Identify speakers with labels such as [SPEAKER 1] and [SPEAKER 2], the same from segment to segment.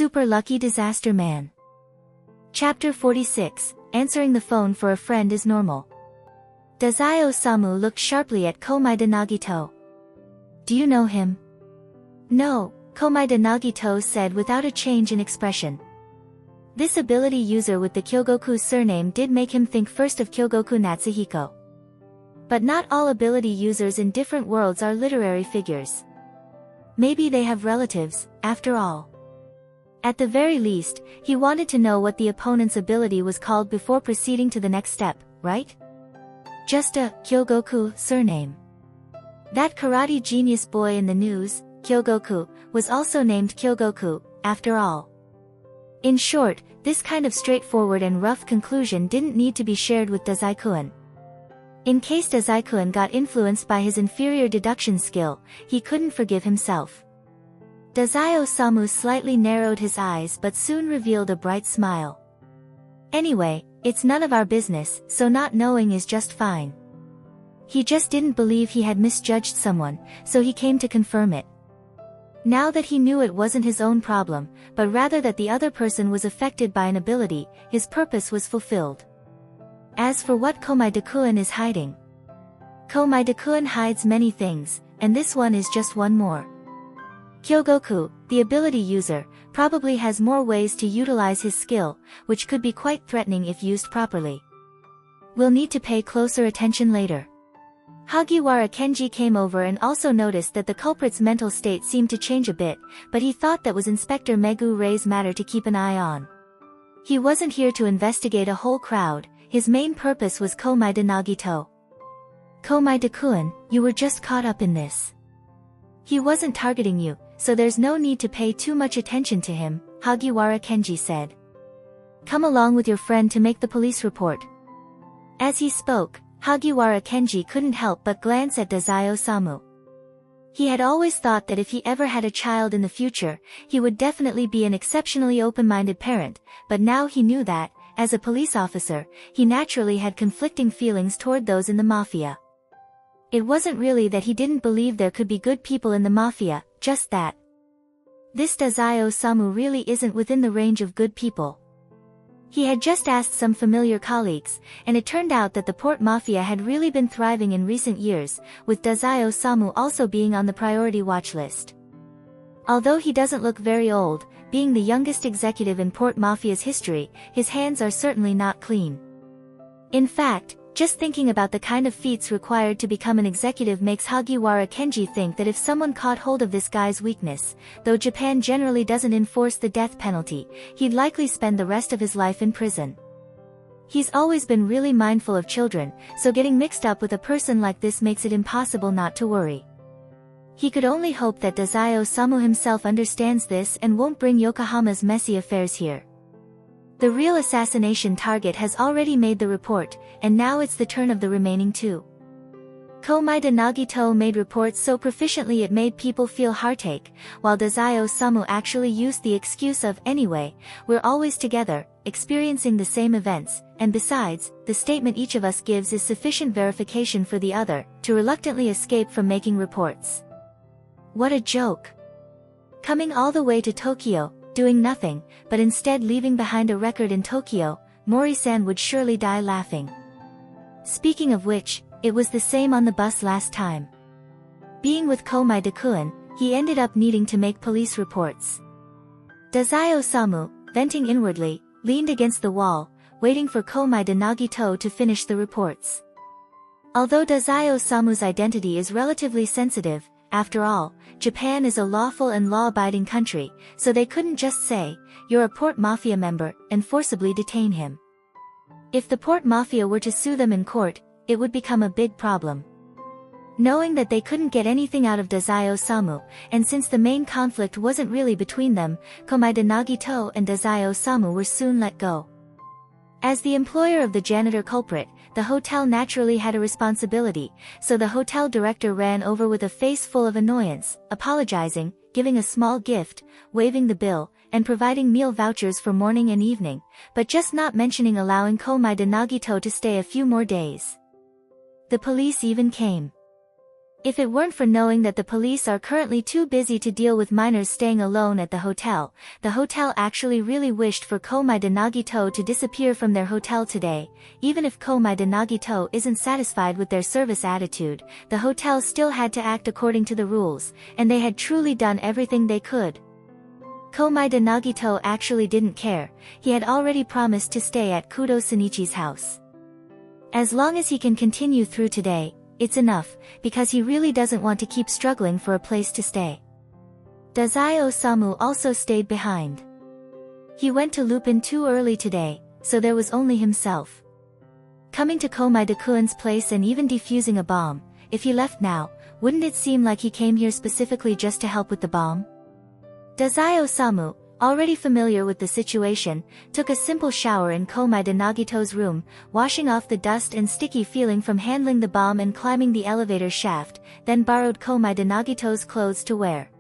[SPEAKER 1] Super Lucky Disaster Man. Chapter 46, Answering the phone for a friend is normal. Dazai Osamu looked sharply at Komaeda Nagito. Do you know him? No, Komaeda Nagito said without a change in expression. This ability user with the Kyogoku surname did make him think first of Kyogoku Natsuhiko. But not all ability users in different worlds are literary figures. Maybe they have relatives, after all. At the very least, he wanted to know what the opponent's ability was called before proceeding to the next step, right? Just a Kyogoku surname. That karate genius boy in the news, Kyogoku, was also named Kyogoku, after all. In short, this kind of straightforward and rough conclusion didn't need to be shared with Dazai-kun. In case Dazai-kun got influenced by his inferior deduction skill, he couldn't forgive himself. Dazai Osamu slightly narrowed his eyes but soon revealed a bright smile. Anyway, it's none of our business, so not knowing is just fine. He just didn't believe he had misjudged someone, so he came to confirm it. Now that he knew it wasn't his own problem, but rather that the other person was affected by an ability, his purpose was fulfilled. As for what Komaeda-kun is hiding. Komaeda-kun hides many things, and this one is just one more. Kyogoku, the ability user, probably has more ways to utilize his skill, which could be quite threatening if used properly. We'll need to pay closer attention later. Hagiwara Kenji came over and also noticed that the culprit's mental state seemed to change a bit, but he thought that was Inspector Megu Rei's matter to keep an eye on. He wasn't here to investigate a whole crowd, his main purpose was Komaeda Nagito. Komaeda-kun, you were just caught up in this. He wasn't targeting you, so there's no need to pay too much attention to him, Hagiwara Kenji said. Come along with your friend to make the police report. As he spoke, Hagiwara Kenji couldn't help but glance at Dazai Osamu. He had always thought that if he ever had a child in the future, he would definitely be an exceptionally open-minded parent, but now he knew that, as a police officer, he naturally had conflicting feelings toward those in the mafia. It wasn't really that he didn't believe there could be good people in the mafia, just that this Dazai Osamu really isn't within the range of good people. He had just asked some familiar colleagues, and it turned out that the port mafia had really been thriving in recent years, with Dazai Osamu also being on the priority watch list. Although he doesn't look very old, being the youngest executive in port mafia's history, his hands are certainly not clean. In fact, just thinking about the kind of feats required to become an executive makes Hagiwara Kenji think that if someone caught hold of this guy's weakness, though Japan generally doesn't enforce the death penalty, he'd likely spend the rest of his life in prison. He's always been really mindful of children, so getting mixed up with a person like this makes it impossible not to worry. He could only hope that Dazai Osamu himself understands this and won't bring Yokohama's messy affairs here. The real assassination target has already made the report, and now it's the turn of the remaining two. Komaeda Nagito made reports so proficiently it made people feel heartache, while Dazai Osamu actually used the excuse of, anyway, we're always together, experiencing the same events, and besides, the statement each of us gives is sufficient verification for the other, to reluctantly escape from making reports. What a joke. Coming all the way to Tokyo, doing nothing, but instead leaving behind a record in Tokyo, Mori-san would surely die laughing. Speaking of which, it was the same on the bus last time. Being with Komaeda-kun, he ended up needing to make police reports. Dazai Osamu, venting inwardly, leaned against the wall, waiting for Komaeda Nagito to finish the reports. Although Dazai Osamu's identity is relatively sensitive, after all, Japan is a lawful and law-abiding country, so they couldn't just say, you're a port mafia member, and forcibly detain him. If the port mafia were to sue them in court, it would become a big problem. Knowing that they couldn't get anything out of Dazai Osamu, and since the main conflict wasn't really between them, Komaeda Nagito and Dazai Osamu were soon let go. As the employer of the janitor culprit, the hotel naturally had a responsibility, so the hotel director ran over with a face full of annoyance, apologizing, giving a small gift, waiving the bill, and providing meal vouchers for morning and evening, but just not mentioning allowing Komaeda Nagito to stay a few more days. The police even came. If it weren't for knowing that the police are currently too busy to deal with minors staying alone at the hotel actually really wished for Komaeda Nagito to disappear from their hotel today. Even if Komaeda Nagito isn't satisfied with their service attitude, the hotel still had to act according to the rules, and they had truly done everything they could. Komaeda Nagito actually didn't care. He had already promised to stay at Kudo Shinichi's house. As long as he can continue through today, it's enough, because he really doesn't want to keep struggling for a place to stay. Dazai Osamu also stayed behind. He went to Lupin too early today, so there was only himself. Coming to Komaeda-kun's place and even defusing a bomb, if he left now, wouldn't it seem like he came here specifically just to help with the bomb? Dazai Osamu, already familiar with the situation, took a simple shower in Komaeda Nagito's room, washing off the dust and sticky feeling from handling the bomb and climbing the elevator shaft, then borrowed Komaeda Nagito's clothes to wear.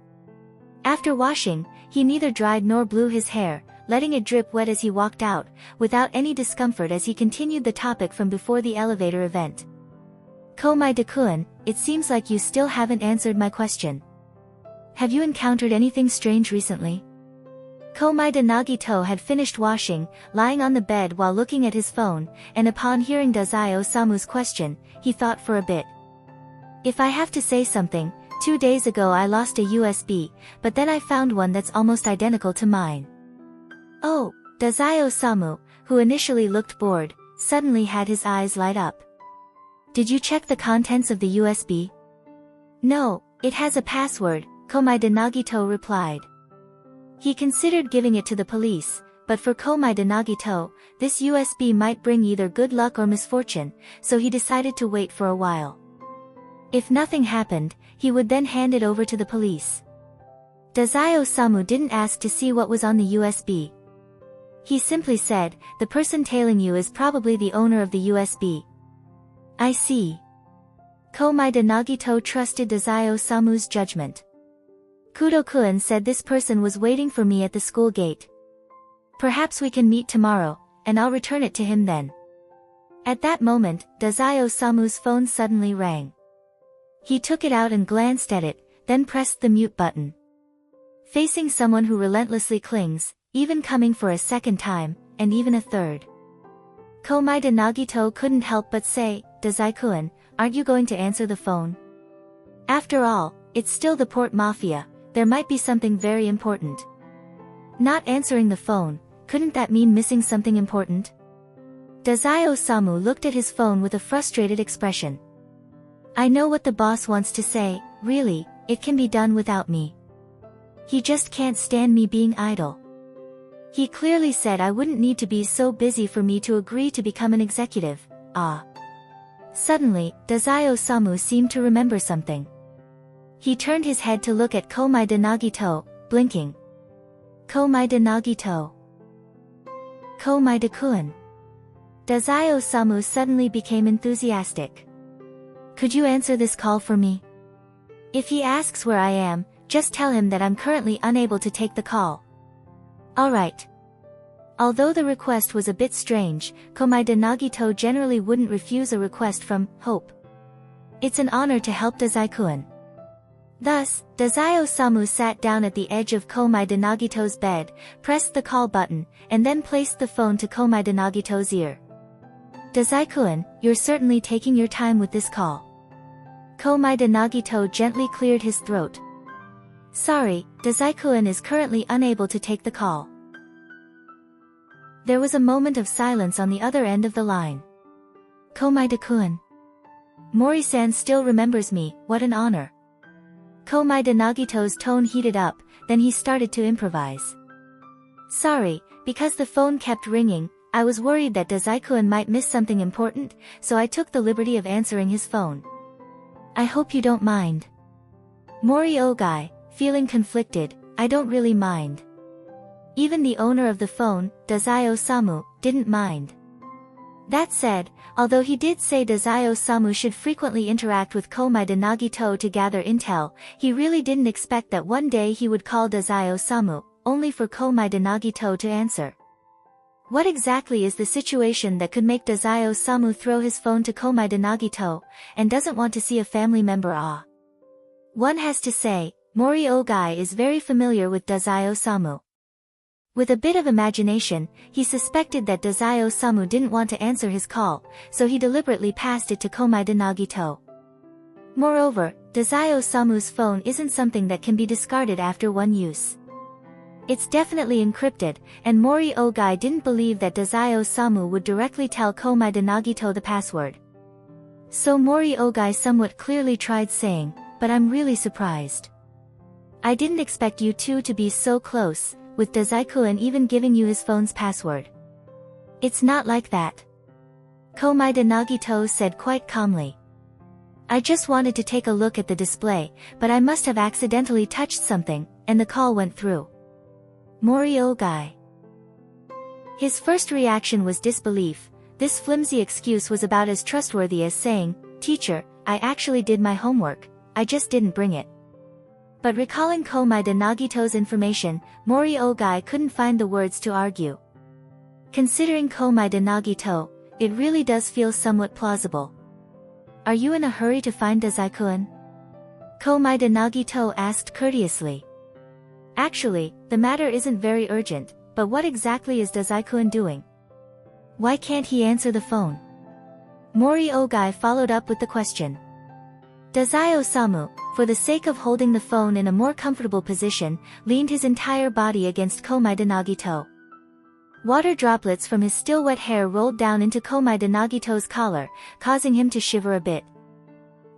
[SPEAKER 1] After washing, he neither dried nor blew his hair, letting it drip wet as he walked out, without any discomfort as he continued the topic from before the elevator event. Komaeda-kun, it seems like you still haven't answered my question. Have you encountered anything strange recently? Komaeda Nagito had finished washing, lying on the bed while looking at his phone, and upon hearing Dazai Osamu's question, he thought for a bit. If I have to say something, 2 days ago I lost a USB, but then I found one that's almost identical to mine. Oh, Dazai Osamu, who initially looked bored, suddenly had his eyes light up. Did you check the contents of the USB? No, it has a password, Komaeda Nagito replied. He considered giving it to the police, but for Komaeda Nagito, this USB might bring either good luck or misfortune, so he decided to wait for a while. If nothing happened, he would then hand it over to the police. Dazai Osamu didn't ask to see what was on the USB. He simply said, the person tailing you is probably the owner of the USB. I see. Komaeda Nagito trusted Dazai Osamu's judgment. Kudo-kun said this person was waiting for me at the school gate. Perhaps we can meet tomorrow, and I'll return it to him then. At that moment, Dazai Osamu's phone suddenly rang. He took it out and glanced at it, then pressed the mute button. Facing someone who relentlessly clings, even coming for a second time, and even a third. Komaeda Nagito couldn't help but say, Dazai-kun, aren't you going to answer the phone? After all, it's still the Port Mafia. There might be something very important. Not answering the phone, couldn't that mean missing something important? Dazai Osamu looked at his phone with a frustrated expression. I know what the boss wants to say, really, it can be done without me. He just can't stand me being idle. He clearly said I wouldn't need to be so busy for me to agree to become an executive. Suddenly, Dazai Osamu seemed to remember something. He turned his head to look at Komaeda Nagito, blinking. Komaeda Nagito. Komaeda-kun. Dazai Osamu suddenly became enthusiastic. Could you answer this call for me? If he asks where I am, just tell him that I'm currently unable to take the call. Alright. Although the request was a bit strange, Komaeda Nagito generally wouldn't refuse a request from Hope. It's an honor to help Dazai-kun. Thus, Dazai Osamu sat down at the edge of Komaeda Nagito's bed, pressed the call button, and then placed the phone to Komaeda Nagito's ear. Dazai-kun, you're certainly taking your time with this call. Komaeda Nagito gently cleared his throat. Sorry, Dazai-kun is currently unable to take the call. There was a moment of silence on the other end of the line. Komaeda-kun. Mori-san still remembers me, what an honor. Komaeda Nagito's tone heated up, then he started to improvise. Sorry, because the phone kept ringing, I was worried that Dazai-kun might miss something important, so I took the liberty of answering his phone. I hope you don't mind. Mori Ogai, feeling conflicted, I don't really mind. Even the owner of the phone, Dazai Osamu, didn't mind. That said, although he did say Dazai Osamu should frequently interact with Komaeda Nagito to gather intel, he really didn't expect that one day he would call Dazai Osamu, only for Komaeda Nagito to answer. What exactly is the situation that could make Dazai Osamu throw his phone to Komaeda Nagito, and doesn't want to see a family member? One has to say, Mori Ogai is very familiar with Dazai-Osamu. With a bit of imagination, he suspected that Dazai-Osamu didn't want to answer his call, so he deliberately passed it to Komaeda Nagito. Moreover, Dazai-Osamu's phone isn't something that can be discarded after one use. It's definitely encrypted, and Mori Ogai didn't believe that Dazai-Osamu would directly tell Komaeda Nagito the password. So Mori Ogai somewhat clearly tried saying, "But I'm really surprised. I didn't expect you two to be so close, with Dazai-kun even giving you his phone's password." "It's not like that," Komaeda Nagito said quite calmly. "I just wanted to take a look at the display, but I must have accidentally touched something, and the call went through." Mori Ogai. His first reaction was disbelief. This flimsy excuse was about as trustworthy as saying, "Teacher, I actually did my homework, I just didn't bring it." But recalling Komaeda Nagito's information, Mori Ogai couldn't find the words to argue. Considering Komaeda Nagito, it really does feel somewhat plausible. "Are you in a hurry to find Dazai-kun?" Komaeda Nagito asked courteously. "Actually, the matter isn't very urgent, but what exactly is Dazai-kun doing? Why can't he answer the phone?" Mori Ogai followed up with the question. Dazai-Osamu, for the sake of holding the phone in a more comfortable position, leaned his entire body against Komaeda Nagito. Water droplets from his still wet hair rolled down into Komaeda Nagito's collar, causing him to shiver a bit.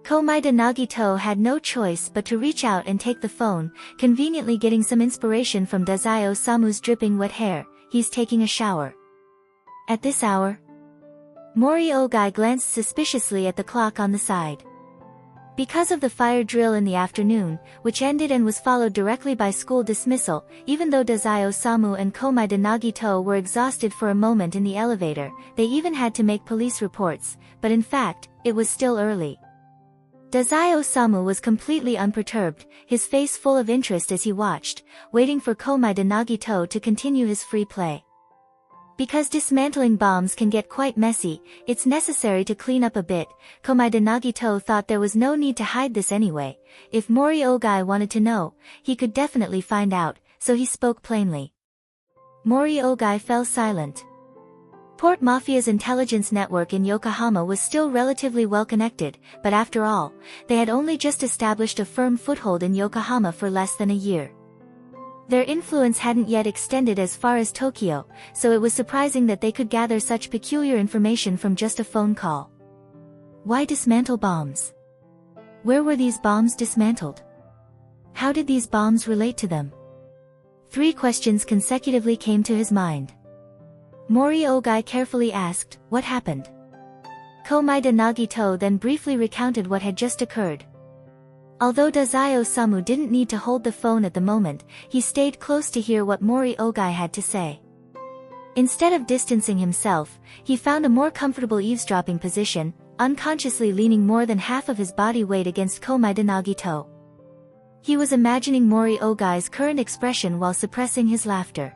[SPEAKER 1] Komaeda Nagito had no choice but to reach out and take the phone, conveniently getting some inspiration from Dazai-Osamu's dripping wet hair. "He's taking a shower. At this hour?" Mori Ogai glanced suspiciously at the clock on the side. Because of the fire drill in the afternoon, which ended and was followed directly by school dismissal, even though Dazai-Osamu and Komaeda Nagito were exhausted for a moment in the elevator, they even had to make police reports, but in fact, it was still early. Dazai-Osamu was completely unperturbed, his face full of interest as he watched, waiting for Komaeda Nagito to continue his free play. Because dismantling bombs can get quite messy, it's necessary to clean up a bit. Komaeda Nagito thought there was no need to hide this anyway. If Mori Ogai wanted to know, he could definitely find out, so he spoke plainly. Mori Ogai fell silent. Port Mafia's intelligence network in Yokohama was still relatively well connected, but after all, they had only just established a firm foothold in Yokohama for less than a year. Their influence hadn't yet extended as far as Tokyo, so it was surprising that they could gather such peculiar information from just a phone call. Why dismantle bombs? Where were these bombs dismantled? How did these bombs relate to them? 3 questions consecutively came to his mind. Mori Ogai carefully asked, "What happened?" Komaeda Nagito then briefly recounted what had just occurred. Although Dazai-Osamu didn't need to hold the phone at the moment, he stayed close to hear what Mori Ogai had to say. Instead of distancing himself, he found a more comfortable eavesdropping position, unconsciously leaning more than half of his body weight against Komaeda Nagito. He was imagining Mori Ogai's current expression while suppressing his laughter.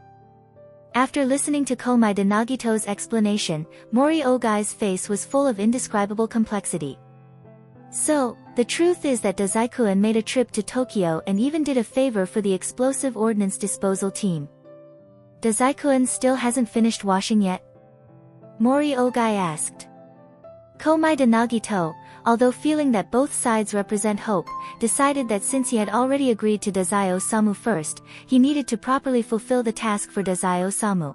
[SPEAKER 1] After listening to Komaeda Nagito's explanation, Mori Ogai's face was full of indescribable complexity. "So, the truth is that Dazai-kun made a trip to Tokyo and even did a favor for the explosive ordnance disposal team. Dazai-kun still hasn't finished washing yet?" Mori Ogai asked. Komaeda Nagito, although feeling that both sides represent hope, decided that since he had already agreed to Dazai-Osamu first, he needed to properly fulfill the task for Dazai-Osamu.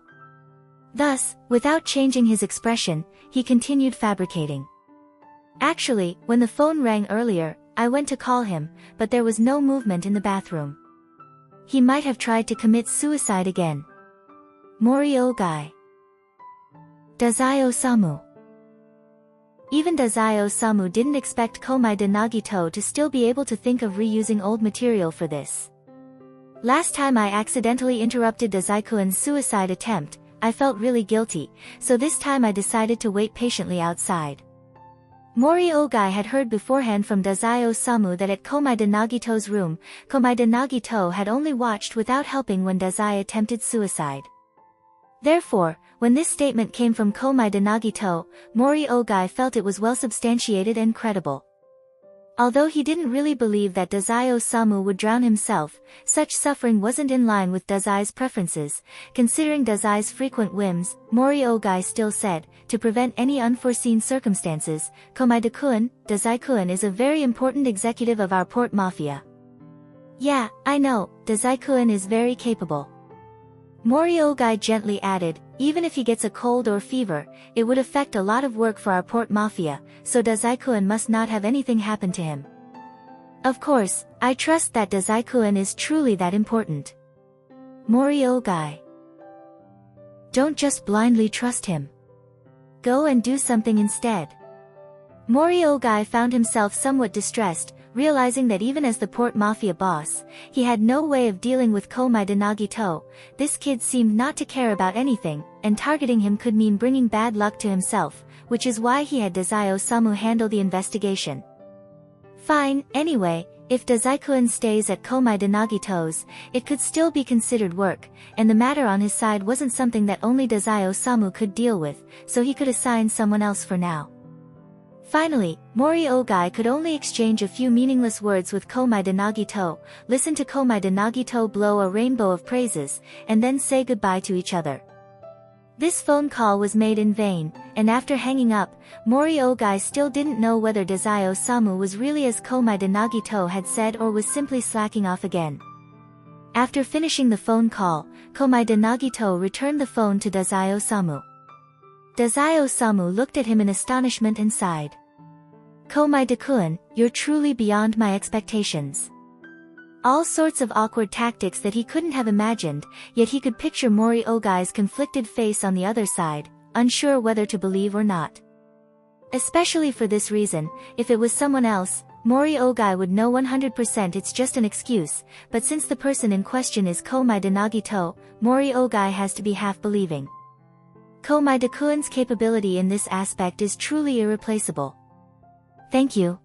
[SPEAKER 1] Thus, without changing his expression, he continued fabricating. "Actually, when the phone rang earlier, I went to call him, but there was no movement in the bathroom. He might have tried to commit suicide again." Mori Ogai. Dazai-Osamu. Even Dazai-Osamu didn't expect Komaeda Nagito to still be able to think of reusing old material for this. "Last time I accidentally interrupted Dazai-kun's suicide attempt, I felt really guilty, so this time I decided to wait patiently outside." Mori Ogai had heard beforehand from Dazai-Osamu that at Komaeda Nagito's room, Komaeda Nagito had only watched without helping when Dazai attempted suicide. Therefore, when this statement came from Komaeda Nagito, Mori Ogai felt it was well substantiated and credible. Although he didn't really believe that Dazai-Osamu would drown himself, such suffering wasn't in line with Dazai's preferences. Considering Dazai's frequent whims, Mori Ogai still said, to prevent any unforeseen circumstances, Komaeda-kun, Dazai-kun is a very important executive of our port mafia. Yeah, I know, Dazai-kun is very capable. Mori Ogai gently added, even if he gets a cold or fever, it would affect a lot of work for our port mafia, so Dazai-kun must not have anything happen to him. Of course, I trust that Dazai-kun is truly that important. Mori Ogai. Don't just blindly trust him. Go and do something instead. Mori Ogai found himself somewhat distressed, realizing that even as the port mafia boss, he had no way of dealing with Komaeda Nagito. This kid seemed not to care about anything, and targeting him could mean bringing bad luck to himself, which is why he had Dazai-Osamu handle the investigation. Fine, anyway, if Dazai-kun stays at Komaeda Nagito's, it could still be considered work, and the matter on his side wasn't something that only Dazai-Osamu could deal with, so he could assign someone else for now. Finally, Mori Ogai could only exchange a few meaningless words with Komaeda Nagito, listen to Komaeda Nagito blow a rainbow of praises, and then say goodbye to each other. This phone call was made in vain, and after hanging up, Mori Ogai still didn't know whether Dazai-Osamu was really as Komaeda Nagito had said or was simply slacking off again. After finishing the phone call, Komaeda Nagito returned the phone to Dazai-Osamu. Dazai-Osamu looked at him in astonishment and sighed. Komaeda-kun, you're truly beyond my expectations. All sorts of awkward tactics that he couldn't have imagined, yet he could picture Mori Ogai's conflicted face on the other side, unsure whether to believe or not. Especially for this reason, if it was someone else, Mori Ogai would know 100% it's just an excuse, but since the person in question is Komaeda Nagito, Mori Ogai has to be half-believing. Komaeda-kun's capability in this aspect is truly irreplaceable. Thank you.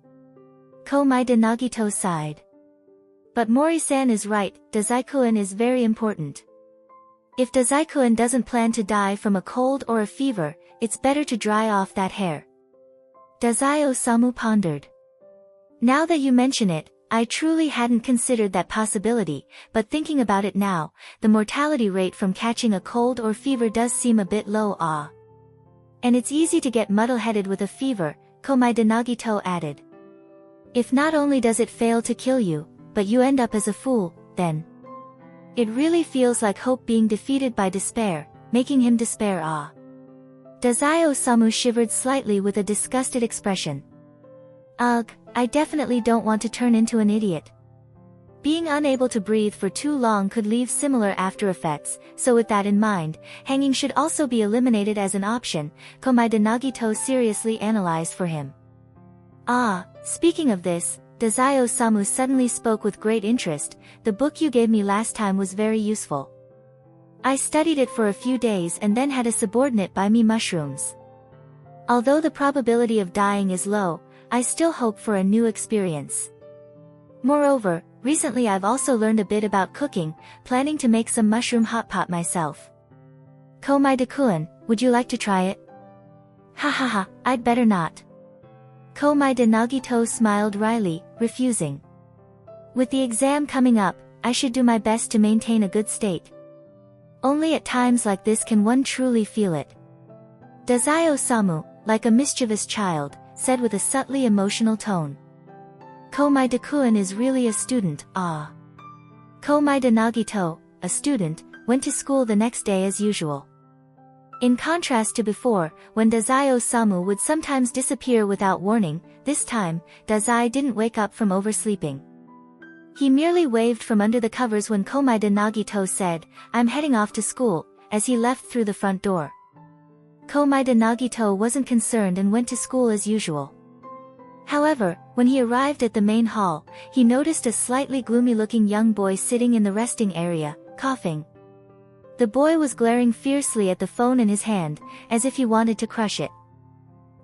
[SPEAKER 1] Komaeda Nagito sighed. But Mori-san is right, Dazai-kun is very important. If Dazai-kun doesn't plan to die from a cold or a fever, it's better to dry off that hair. Dazai-Osamu pondered. Now that you mention it, I truly hadn't considered that possibility, but thinking about it now, the mortality rate from catching a cold or fever does seem a bit low. And it's easy to get muddle-headed with a fever, Komaeda Nagito added. If not only does it fail to kill you, but you end up as a fool, then it really feels like hope being defeated by despair, making him despair. Dazai-Osamu shivered slightly with a disgusted expression. Ugh, I definitely don't want to turn into an idiot. Being unable to breathe for too long could leave similar after effects, so with that in mind, hanging should also be eliminated as an option, Komaeda Nagito seriously analyzed for him. Speaking of this, Dazai-Osamu suddenly spoke with great interest, the book you gave me last time was very useful. I studied it for a few days and then had a subordinate buy me mushrooms. Although the probability of dying is low, I still hope for a new experience. Moreover, recently I've also learned a bit about cooking, planning to make some mushroom hot pot myself. Komaeda-kun, would you like to try it? Ha, I'd better not. Komaeda Nagito smiled wryly, refusing. With the exam coming up, I should do my best to maintain a good state. Only at times like this can one truly feel it. Dazai-Osamu, like a mischievous child, said with a subtly emotional tone. Komaeda-kun is really a student, Komaeda Nagito, a student, went to school the next day as usual. In contrast to before, when Dazai-Osamu would sometimes disappear without warning, this time, Dazai didn't wake up from oversleeping. He merely waved from under the covers when Komaeda Nagito said, I'm heading off to school, as he left through the front door. Komaeda Nagito wasn't concerned and went to school as usual. However, when he arrived at the main hall, he noticed a slightly gloomy-looking young boy sitting in the resting area, coughing. The boy was glaring fiercely at the phone in his hand, as if he wanted to crush it.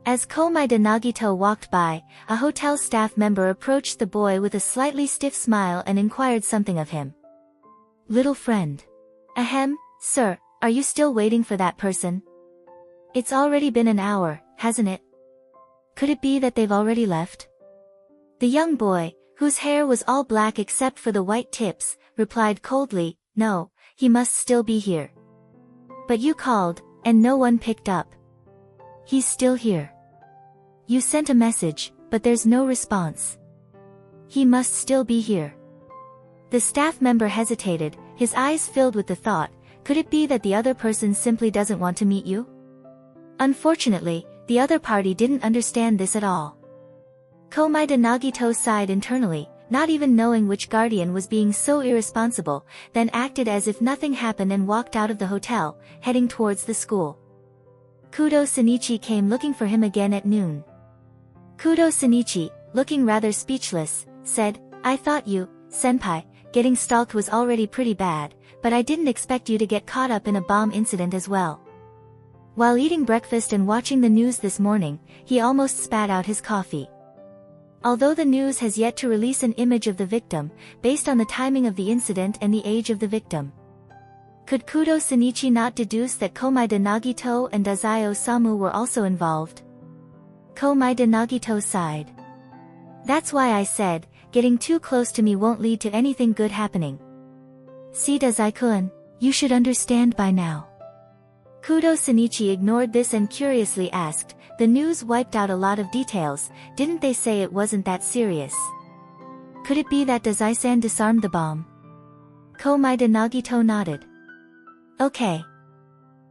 [SPEAKER 1] As Komaeda Nagito walked by, a hotel staff member approached the boy with a slightly stiff smile and inquired something of him. Little friend. Ahem, sir, are you still waiting for that person? It's already been an hour, hasn't it? Could it be that they've already left? The young boy, whose hair was all black except for the white tips, replied coldly, "No, he must still be here." "But you called, and no one picked up." "He's still here." "You sent a message, but there's no response." "He must still be here." The staff member hesitated, his eyes filled with the thought, could it be that the other person simply doesn't want to meet you? Unfortunately, the other party didn't understand this at all. Komaeda Nagito sighed internally, not even knowing which guardian was being so irresponsible, then acted as if nothing happened and walked out of the hotel, heading towards the school. Kudo Shinichi came looking for him again at noon. Kudo Shinichi, looking rather speechless, said, "I thought you, senpai, getting stalked was already pretty bad, but I didn't expect you to get caught up in a bomb incident as well." While eating breakfast and watching the news this morning, he almost spat out his coffee. Although the news has yet to release an image of the victim, based on the timing of the incident and the age of the victim. Could Kudo Shinichi not deduce that Komaeda Nagito and Dazai Osamu were also involved? Komaeda Nagito sighed. "That's why I said, getting too close to me won't lead to anything good happening." "See Dazai-kun, you should understand by now." Kudo Shinichi ignored this and curiously asked, "The news wiped out a lot of details, didn't they say it wasn't that serious? Could it be that Dazai-san disarmed the bomb?" Komaeda Nagito nodded. "Okay."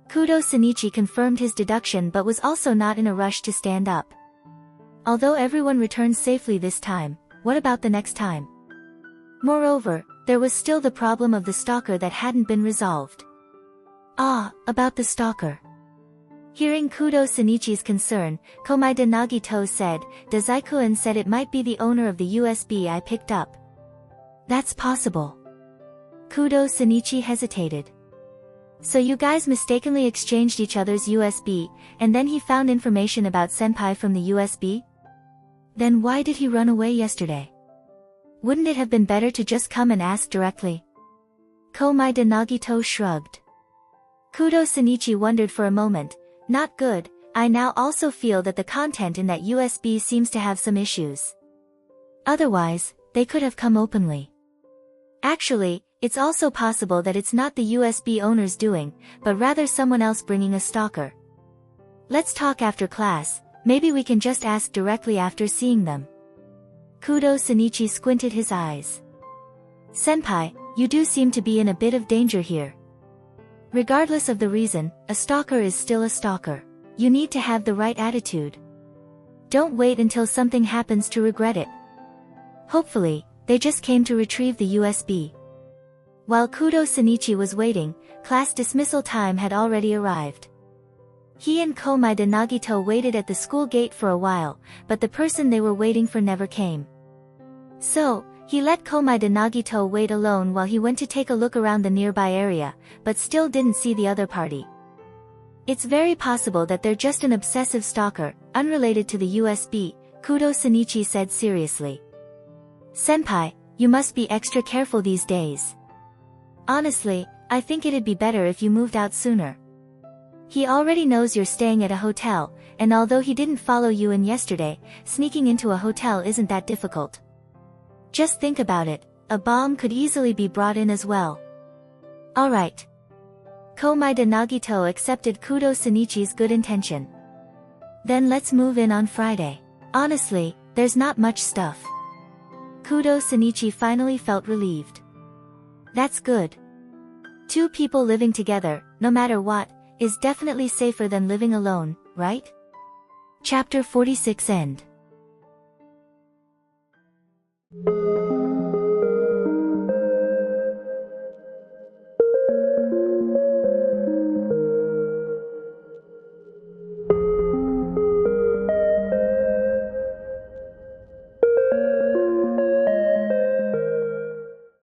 [SPEAKER 1] Kudo Shinichi confirmed his deduction but was also not in a rush to stand up. Although everyone returned safely this time, what about the next time? Moreover, there was still the problem of the stalker that hadn't been resolved. About the stalker. Hearing Kudo Shinichi's concern, Komaeda Nagito said, "Dazai-kun said it might be the owner of the USB I picked up." "That's possible." Kudo Shinichi hesitated. "So you guys mistakenly exchanged each other's USB, and then he found information about senpai from the USB? Then why did he run away yesterday? Wouldn't it have been better to just come and ask directly?" Komaeda Nagito shrugged. Kudo Shinichi wondered for a moment. "Not good, I now also feel that the content in that USB seems to have some issues. Otherwise, they could have come openly. Actually, it's also possible that it's not the USB owner's doing, but rather someone else bringing a stalker. Let's talk after class, maybe we can just ask directly after seeing them." Kudo Shinichi squinted his eyes. "Senpai, you do seem to be in a bit of danger here. Regardless of the reason, a stalker is still a stalker. You need to have the right attitude. Don't wait until something happens to regret it. Hopefully, they just came to retrieve the USB." While Kudo Shinichi was waiting, class dismissal time had already arrived. He and Komaeda Nagito waited at the school gate for a while, but the person they were waiting for never came. So, he let Komaeda Nagito wait alone while he went to take a look around the nearby area, but still didn't see the other party. "It's very possible that they're just an obsessive stalker, unrelated to the USB," Kudo Shinichi said seriously. "Senpai, you must be extra careful these days. Honestly, I think it'd be better if you moved out sooner. He already knows you're staying at a hotel, and although he didn't follow you in yesterday, sneaking into a hotel isn't that difficult. Just think about it, a bomb could easily be brought in as well." "Alright." Komaeda Nagito accepted Kudo Shinichi's good intention. "Then let's move in on Friday. Honestly, there's not much stuff." Kudo Shinichi finally felt relieved. That's good. Two people living together, no matter what, is definitely safer than living alone, right? Chapter 46 End.